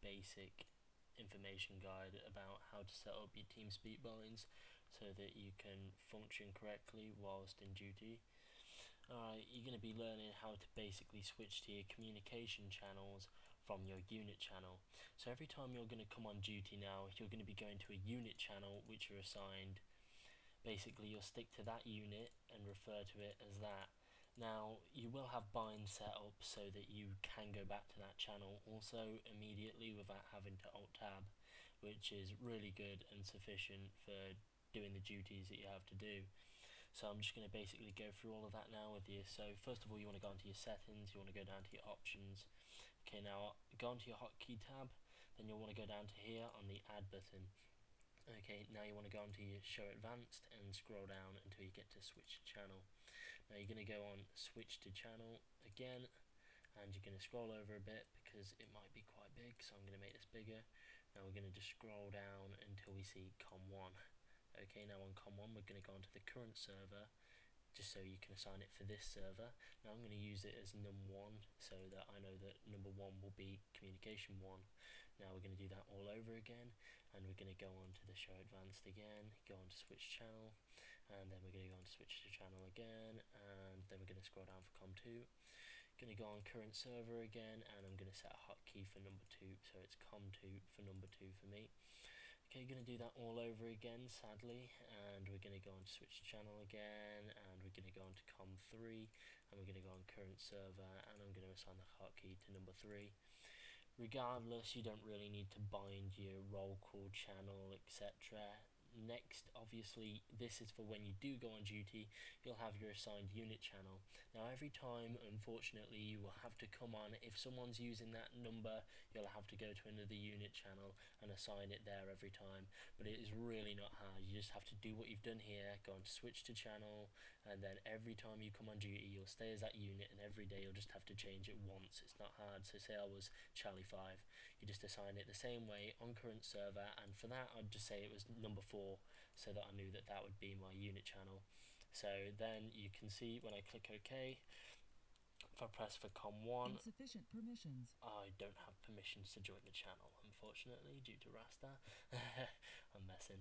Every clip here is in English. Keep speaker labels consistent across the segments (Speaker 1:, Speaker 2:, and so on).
Speaker 1: basic information guide about how to set up your TeamSpeak binds so that you can function correctly whilst in duty. Alright, you're going to be learning how to basically switch to your communication channels from your unit channel. So every time you're going to come on duty now, you're going to be going to a unit channel which you're assigned. Basically you'll stick to that unit and refer to it as that. Now you will have binds set up so that you can go back to that channel also immediately without having to alt tab, which is really good and sufficient for doing the duties that you have to do. So I'm just going to basically go through all of that now with you. So first of all, you want to go into your settings, you want to go down to your options. Okay, now go into your hotkey tab, then you'll want to go down to here on the add button. Okay, now you want to go onto your show advanced and scroll down until you get to switch to channel. Now you're going to go on switch to channel again, and you're going to scroll over a bit because it might be quite big, so I'm going to make this bigger. Now we're going to just scroll down until we see COM1. Okay, now on COM1 we're going to go onto the current server just so you can assign it for this server. Now I'm going to use it as num1 so that I know that number 1 will be communication 1. Now we're going to do that all over again, and we're going to go on to the show advanced again, go on to switch channel, and then we're going to go on to switch to channel again, and then we're going to scroll down for COM2. Going to go on current server again, and I'm going to set a hotkey for number 2, so it's COM2 for number 2 for me. Okay, going to do that all over again, sadly, and we're going to go on to switch channel again, and we're going to go on to COM3, and we're going to go on current server, and I'm going to assign the hotkey to number 3. Regardless, you don't really need to bind your roll call channel, etc. Next, obviously, this is for when you do go on duty, you'll have your assigned unit channel. Now every time, unfortunately, you will have to come on, if someone's using that number, you'll have to go to another unit channel and assign it there every time. But it is really not hard. You just have to do what you've done here, go on to switch to channel, and then every time you come on duty, you'll stay as that unit, and every day you'll just have to change it once. It's not hard. So say I was Charlie 5, you just assign it the same way on current server, and for that I'd just say it was number 4, so that I knew that that would be my unit channel. So then you can see when I click OK, if I press for COM1,
Speaker 2: insufficient permissions.
Speaker 1: I don't have permissions to join the channel, unfortunately, due to Rasta. I'm messing.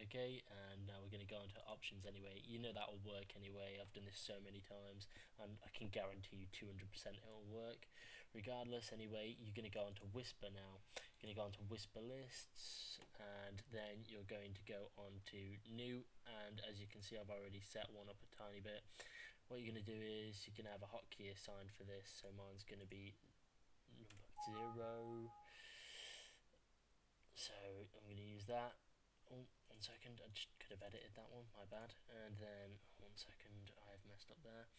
Speaker 1: Okay, and now we're going to go into options anyway. You know that will work anyway. I've done this so many times, and I can guarantee you 200% it will work. Regardless, anyway, you're going to go onto Whisper now. You're going to go onto Whisper lists, and then you're going to go on to new, and as you can see, I've already set one up a tiny bit. What you're going to do is you're going to have a hotkey assigned for this, so mine's going to be number 0. So I'm going to use that. Oh, 1 second, I just could have edited that one, my bad. And then 1 second, I have messed up there.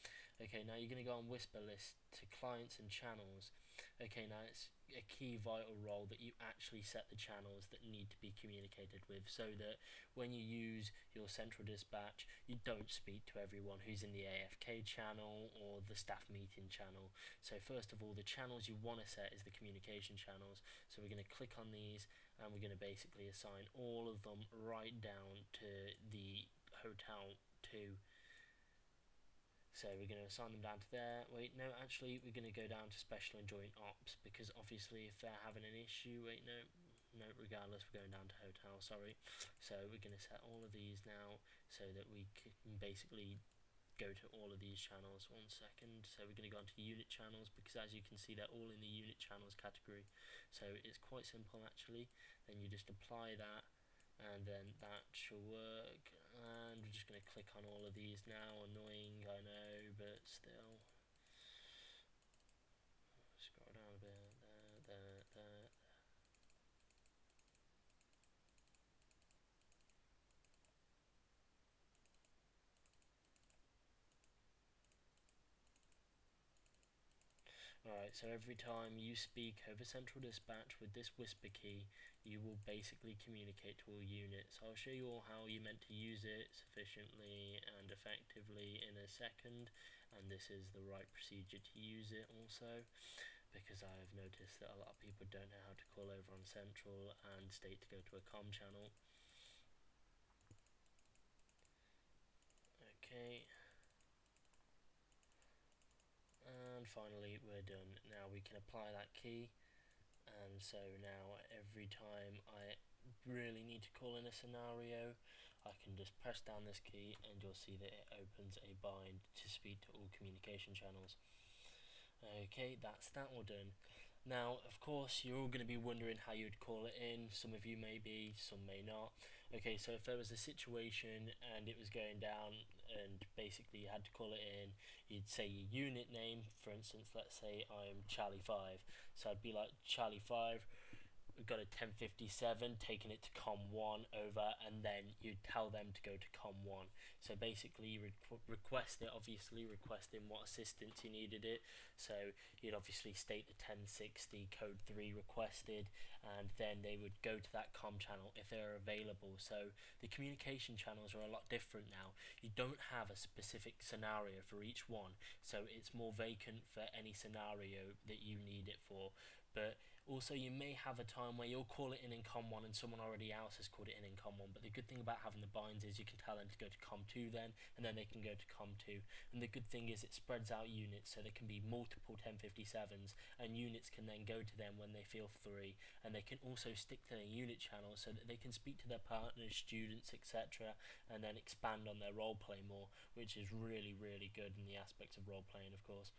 Speaker 1: Okay, now you're going to go on Whisper list to clients and channels. Okay, now it's a key vital role that you actually set the channels that need to be communicated with, so that when you use your central dispatch, you don't speak to everyone who's in the AFK channel or the staff meeting channel. So first of all, the channels you want to set is the communication channels. So we're going to click on these, and we're going to basically assign all of them right down to the hotel 2. So we're going to assign them down to there. Wait, no, actually we're going to go down to special and joint ops, because obviously if they're having an issue, wait, no, regardless, we're going down to hotel, sorry. So we're going to set all of these now so that we can basically go to all of these channels. 1 second. So we're going to go onto unit channels, because as you can see, they're all in the unit channels category. So it's quite simple actually. Then you just apply that, and then that should work. And we're just going to click on all of these now. Annoying, I know, but still. Scroll down a bit. There. Alright, so every time you speak over central dispatch with this whisper key, you will basically communicate to all units. I'll show you all how you're meant to use it sufficiently and effectively in a second, and this is the right procedure to use it also, because I've noticed that a lot of people don't know how to call over on central and state to go to a comm channel. Okay. And finally we're done. Now we can apply that key, and so now every time I really need to call in a scenario, I can just press down this key and you'll see that it opens a bind to speak to all communication channels. Okay, that's that all done. Now, of course, you're all going to be wondering how you'd call it in. Some of you may be, some may not. Okay, so if there was a situation and it was going down and basically you had to call it in, you'd say your unit name. For instance, let's say I'm Charlie 5. So I'd be like Charlie 5, we've got a 1057, taking it to com 1 over, and then you'd tell them to go to com 1. So basically you request it, obviously requesting what assistance you needed it. So you'd obviously state the 1060 code 3 requested, and then they would go to that com channel if they're available. So the communication channels are a lot different now. You don't have a specific scenario for each one, so it's more vacant for any scenario that you need it for. But also, you may have a time where you'll call it in com 1 and someone already else has called it in com 1, but the good thing about having the binds is you can tell them to go to com 2 then, and then they can go to com 2. And the good thing is it spreads out units, so there can be multiple 1057s, and units can then go to them when they feel free, and they can also stick to their unit channel so that they can speak to their partners, students, etc., and then expand on their role play more, which is really, really good in the aspects of role playing, of course.